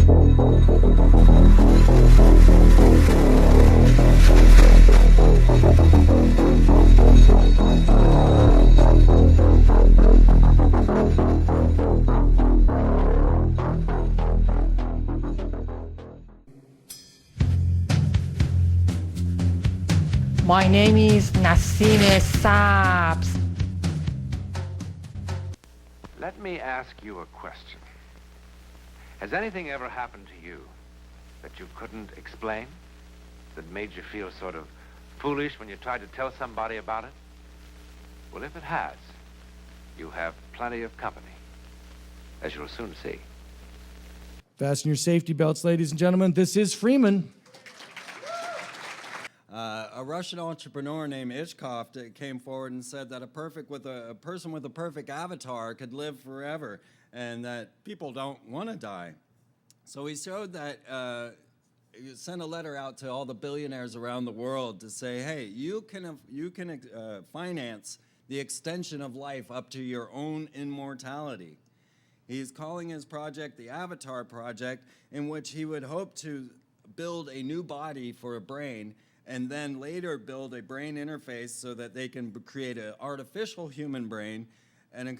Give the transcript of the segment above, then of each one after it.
My name is Nassim Sabs. Let me ask you a question. Has anything ever happened to you that you couldn't explain? That made you feel sort of foolish when you tried to tell somebody about it? Well, if it has, you have plenty of company, as you'll soon see. Fasten your safety belts, ladies and gentlemen. This is Freeman. A Russian entrepreneur named Enalpekaf came forward and said that a person with a perfect avatar could live forever, and that people don't want to die. So he showed that, he sent a letter out to all the billionaires around the world to say, hey, you can finance the extension of life up to your own immortality. He's calling his project the Avatar Project, in which he would hope to build a new body for a brain, and then later build a brain interface so that they can create an artificial human brain and a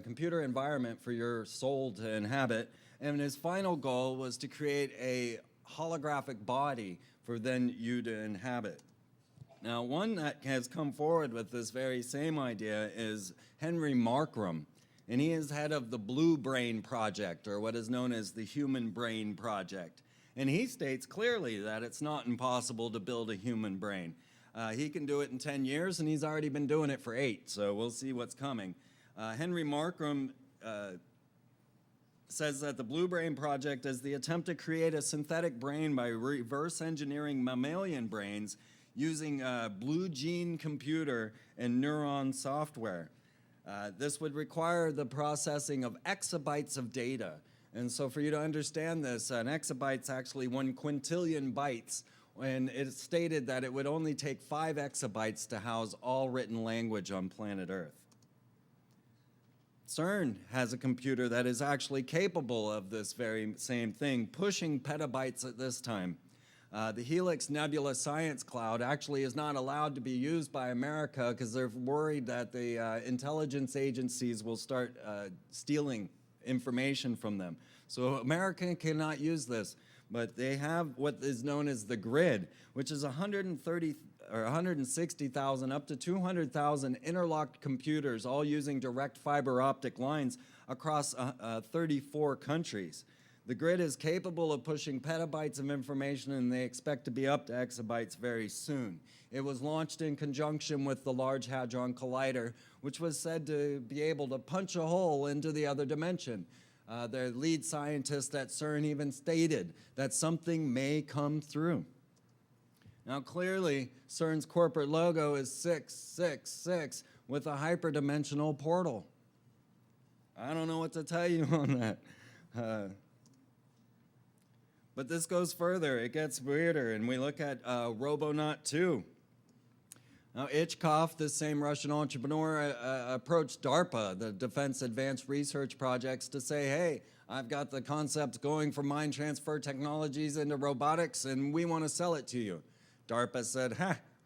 computer environment for your soul to inhabit. And his final goal was to create a holographic body for then you to inhabit. Now, one that has come forward with this very same idea is Henry Markram, and he is head of the Blue Brain Project, or what is known as the Human Brain Project. And he states clearly that it's not impossible to build a human brain. He can do it in 10 years, and he's already been doing it for 8, so we'll see what's coming. Henry Markram says that the Blue Brain Project is the attempt to create a synthetic brain by reverse engineering mammalian brains using blue gene computer and neuron software. This would require the processing of exabytes of data. And so for you to understand this, an exabyte's actually 1 quintillion bytes, and it's stated that it would only take 5 exabytes to house all written language on planet Earth. CERN has a computer that is actually capable of this very same thing, pushing petabytes at this time. The Helix Nebula Science Cloud actually is not allowed to be used by America because they're worried that the intelligence agencies will start stealing information from them. So America cannot use this, but they have what is known as the grid, which is 160,000 up to 200,000 interlocked computers, all using direct fiber optic lines across 34 countries. The grid is capable of pushing petabytes of information, and they expect to be up to exabytes very soon. It was launched in conjunction with the Large Hadron Collider, which was said to be able to punch a hole into the other dimension. Their lead scientist at CERN even stated that something may come through. Now clearly, CERN's corporate logo is 666 with a hyperdimensional portal. I don't know what to tell you on that. But this goes further, it gets weirder, and we look at Robonaut 2. Now, Enalpekaf, this same Russian entrepreneur, approached DARPA, the Defense Advanced Research Projects, to say, hey, I've got the concept going for mind transfer technologies into robotics, and we want to sell it to you. DARPA said,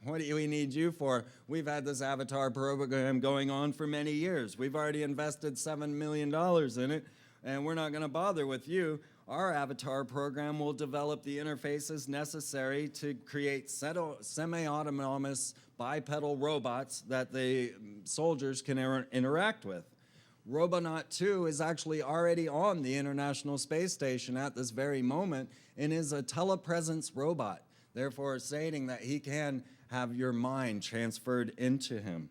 what do we need you for? We've had this Avatar program going on for many years. We've already invested $7 million in it, and we're not going to bother with you. Our Avatar program will develop the interfaces necessary to create semi-autonomous bipedal robots that the soldiers can interact with. Robonaut 2 is actually already on the International Space Station at this very moment and is a telepresence robot, therefore stating that he can have your mind transferred into him.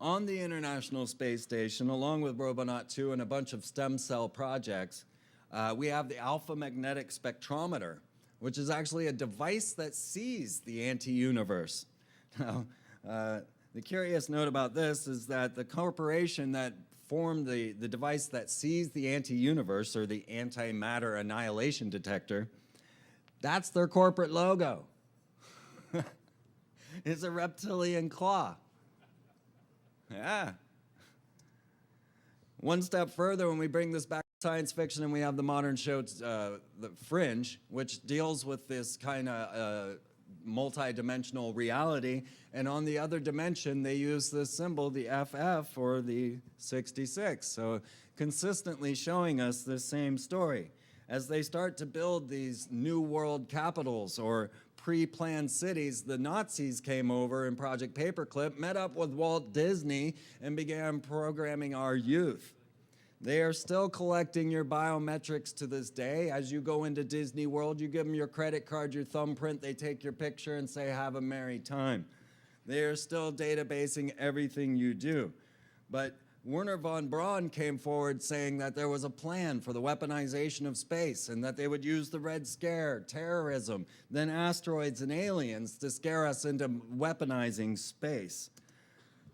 On the International Space Station, along with Robonaut 2 and a bunch of stem cell projects, we have the alpha magnetic spectrometer, which is actually a device that sees the anti-universe. Now, the curious note about this is that the corporation that formed the device that sees the anti-universe, or the antimatter annihilation detector, that's their corporate logo. It's a reptilian claw. Yeah. One step further, when we bring this back science fiction, and we have the modern show, The Fringe, which deals with this kind of multi-dimensional reality. And on the other dimension, they use this symbol, the FF, or the 66. So consistently showing us the same story. As they start to build these new world capitals or pre-planned cities, the Nazis came over in Project Paperclip, met up with Walt Disney, and began programming our youth. They are still collecting your biometrics to this day. As you go into Disney World, you give them your credit card, your thumbprint, they take your picture and say, have a merry time. They are still databasing everything you do. But Werner von Braun came forward saying that there was a plan for the weaponization of space and that they would use the Red Scare, terrorism, then asteroids and aliens to scare us into weaponizing space.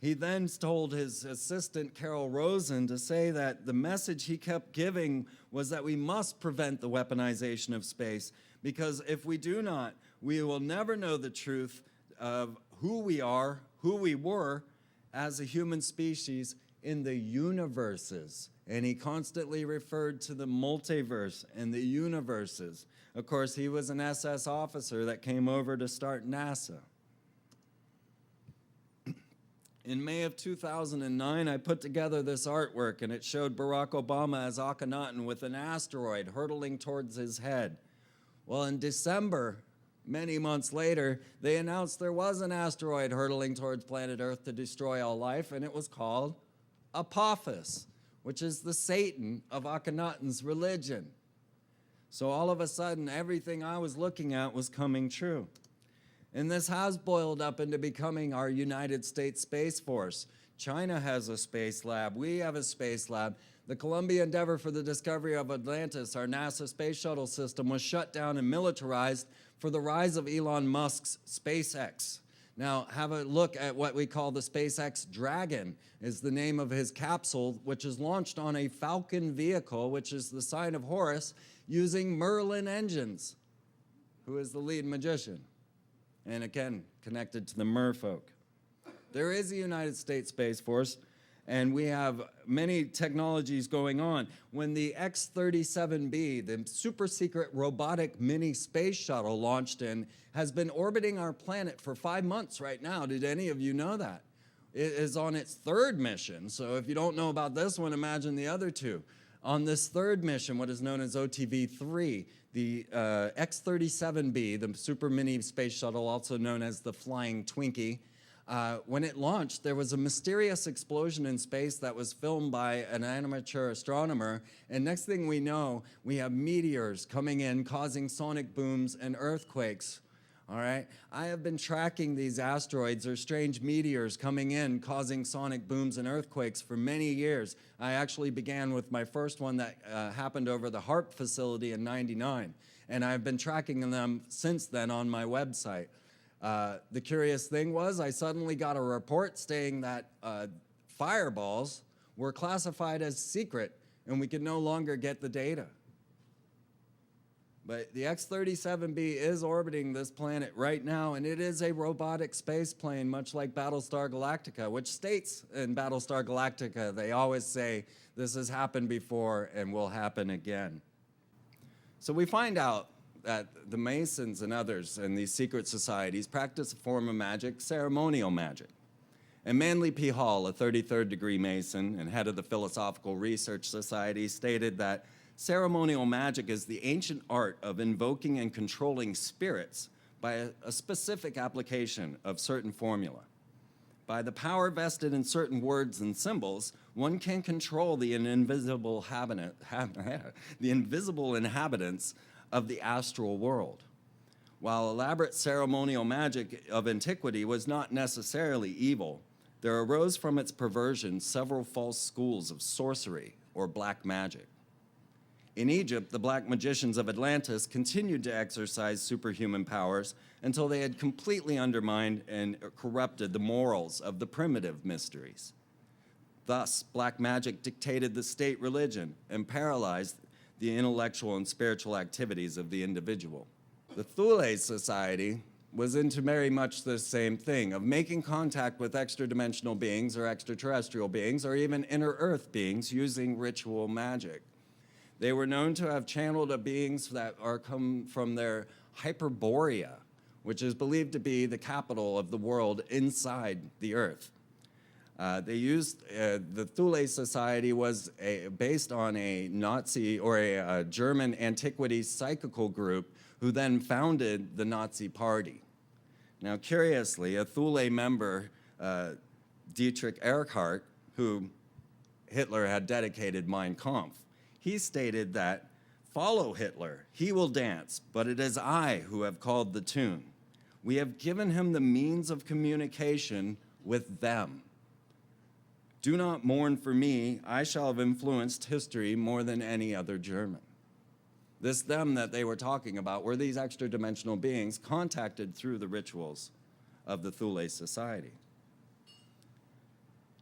He then told his assistant, Carol Rosen, to say that the message he kept giving was that we must prevent the weaponization of space, because if we do not, we will never know the truth of who we are, who we were as a human species in the universes. And he constantly referred to the multiverse and the universes. Of course, he was an SS officer that came over to start NASA. In May of 2009, I put together this artwork, and it showed Barack Obama as Akhenaten with an asteroid hurtling towards his head. Well, in December, many months later, they announced there was an asteroid hurtling towards planet Earth to destroy all life, and it was called Apophis, which is the Satan of Akhenaten's religion. So all of a sudden, everything I was looking at was coming true. And this has boiled up into becoming our United States Space Force. China has a space lab. We have a space lab. The Columbia endeavor for the discovery of Atlantis, our NASA space shuttle system, was shut down and militarized for the rise of Elon Musk's SpaceX. Now, have a look at what we call the SpaceX Dragon, is the name of his capsule, which is launched on a Falcon vehicle, which is the sign of Horus, using Merlin engines, who is the lead magician. And again, connected to the merfolk. There is a United States Space Force, and we have many technologies going on. When the X-37B, the super secret robotic mini space shuttle launched in, has been orbiting our planet for 5 months right now. Did any of you know that? It is on its third mission, so if you don't know about this one, imagine the other two. On this third mission, what is known as OTV-3, the X-37B, the super mini space shuttle, also known as the Flying Twinkie, when it launched, there was a mysterious explosion in space that was filmed by an amateur astronomer, and next thing we know, we have meteors coming in, causing sonic booms and earthquakes. All right, I have been tracking these asteroids or strange meteors coming in, causing sonic booms and earthquakes for many years. I actually began with my first one that happened over the HARP facility in '99, and I've been tracking them since then on my website. The curious thing was I suddenly got a report stating that fireballs were classified as secret, and we could no longer get the data. But the X-37B is orbiting this planet right now, and it is a robotic space plane, much like Battlestar Galactica, which states in Battlestar Galactica, they always say, this has happened before and will happen again. So we find out that the Masons and others in these secret societies practice a form of magic, ceremonial magic. And Manly P. Hall, a 33rd degree Mason and head of the Philosophical Research Society, stated that ceremonial magic is the ancient art of invoking and controlling spirits by a specific application of certain formula. By the power vested in certain words and symbols, one can control the invisible inhabitants of the astral world. While elaborate ceremonial magic of antiquity was not necessarily evil, there arose from its perversion several false schools of sorcery or black magic. In Egypt, the black magicians of Atlantis continued to exercise superhuman powers until they had completely undermined and corrupted the morals of the primitive mysteries. Thus, black magic dictated the state religion and paralyzed the intellectual and spiritual activities of the individual. The Thule Society was into very much the same thing, of making contact with extra-dimensional beings or extraterrestrial beings or even inner earth beings using ritual magic. They were known to have channeled beings that are come from their Hyperborea, which is believed to be the capital of the world inside the earth. They used, the Thule Society was based on a Nazi or a German antiquities psychical group who then founded the Nazi Party. Now, curiously, a Thule member, Dietrich Eckart, who Hitler had dedicated Mein Kampf, he stated that, "Follow Hitler, he will dance, but it is I who have called the tune. We have given him the means of communication with them. Do not mourn for me, I shall have influenced history more than any other German." This them that they were talking about were these extra-dimensional beings contacted through the rituals of the Thule Society.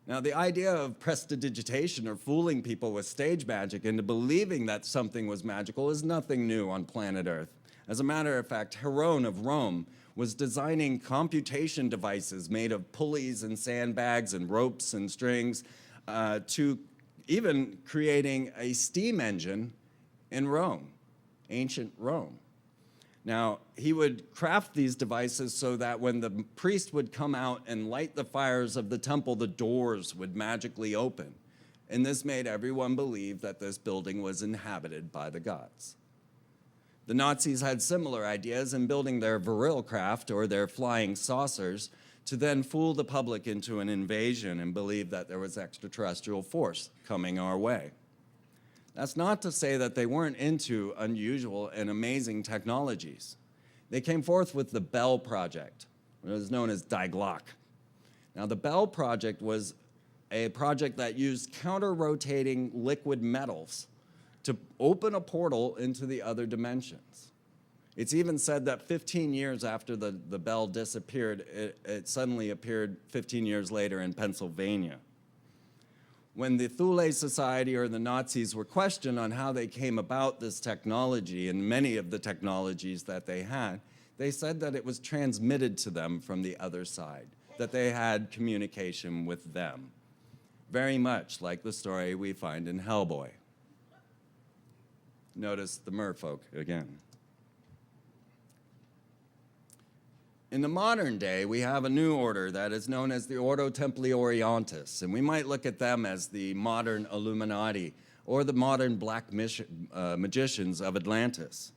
Now, the idea of prestidigitation or fooling people with stage magic into believing that something was magical is nothing new on planet Earth. As a matter of fact, Heron of Rome was designing computation devices made of pulleys and sandbags and ropes and strings to even creating a steam engine in Rome, ancient Rome. Now, he would craft these devices so that when the priest would come out and light the fires of the temple, the doors would magically open. And this made everyone believe that this building was inhabited by the gods. The Nazis had similar ideas in building their virilcraft or their flying saucers to then fool the public into an invasion and believe that there was extraterrestrial force coming our way. That's not to say that they weren't into unusual and amazing technologies. They came forth with the Bell Project, what is known as Die Glocke. Now, the Bell Project was a project that used counter-rotating liquid metals to open a portal into the other dimensions. It's even said that 15 years after the bell disappeared, it suddenly appeared 15 years later in Pennsylvania. When the Thule Society or the Nazis were questioned on how they came about this technology and many of the technologies that they had, they said that it was transmitted to them from the other side, that they had communication with them. Very much like the story we find in Hellboy. Notice the merfolk again. In the modern day, we have a new order that is known as the Ordo Templi Orientis, and we might look at them as the modern Illuminati or the modern black magicians of Atlantis.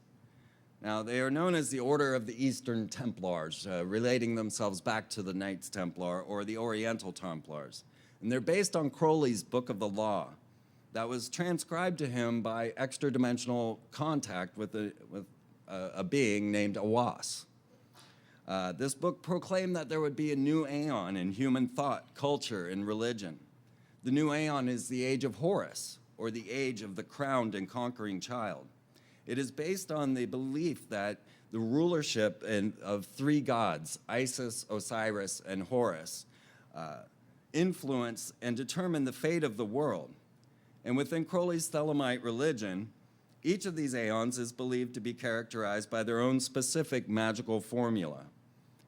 Now, they are known as the Order of the Eastern Templars, relating themselves back to the Knights Templar or the Oriental Templars. And they're based on Crowley's Book of the Law that was transcribed to him by extra-dimensional contact with a being named Awas. This book proclaimed that there would be a new aeon in human thought, culture, and religion. The new aeon is the age of Horus, or the age of the crowned and conquering child. It is based on the belief that the rulership of three gods, Isis, Osiris, and Horus, influence and determine the fate of the world. And within Crowley's Thelemite religion, each of these aeons is believed to be characterized by their own specific magical formula.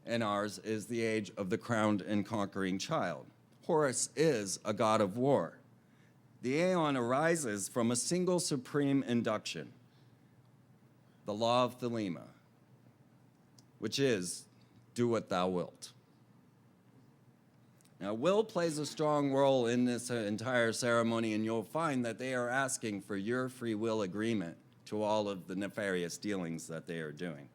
And ours is the age of the crowned and conquering child. Horus is a god of war. The aeon arises from a single supreme induction, the law of Thelema, which is, do what thou wilt. Now, will plays a strong role in this entire ceremony, and you'll find that they are asking for your free will agreement to all of the nefarious dealings that they are doing.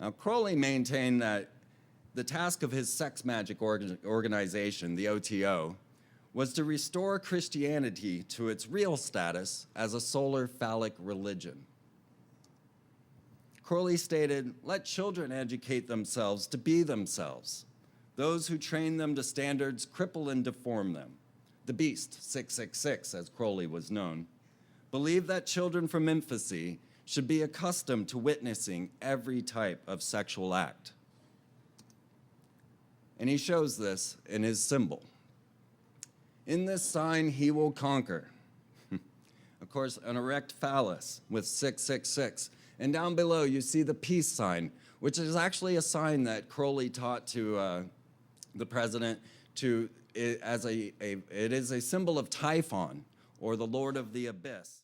Now, Crowley maintained that the task of his sex magic organization, the OTO, was to restore Christianity to its real status as a solar phallic religion. Crowley stated, "Let children educate themselves to be themselves. Those who train them to standards cripple and deform them." The Beast, 666, as Crowley was known, believed that children from infancy should be accustomed to witnessing every type of sexual act. And he shows this in his symbol. "In this sign he will conquer." Of course, an erect phallus with 666. And down below you see the peace sign, which is actually a sign that Crowley taught to the president it is a symbol of Typhon, or the Lord of the Abyss.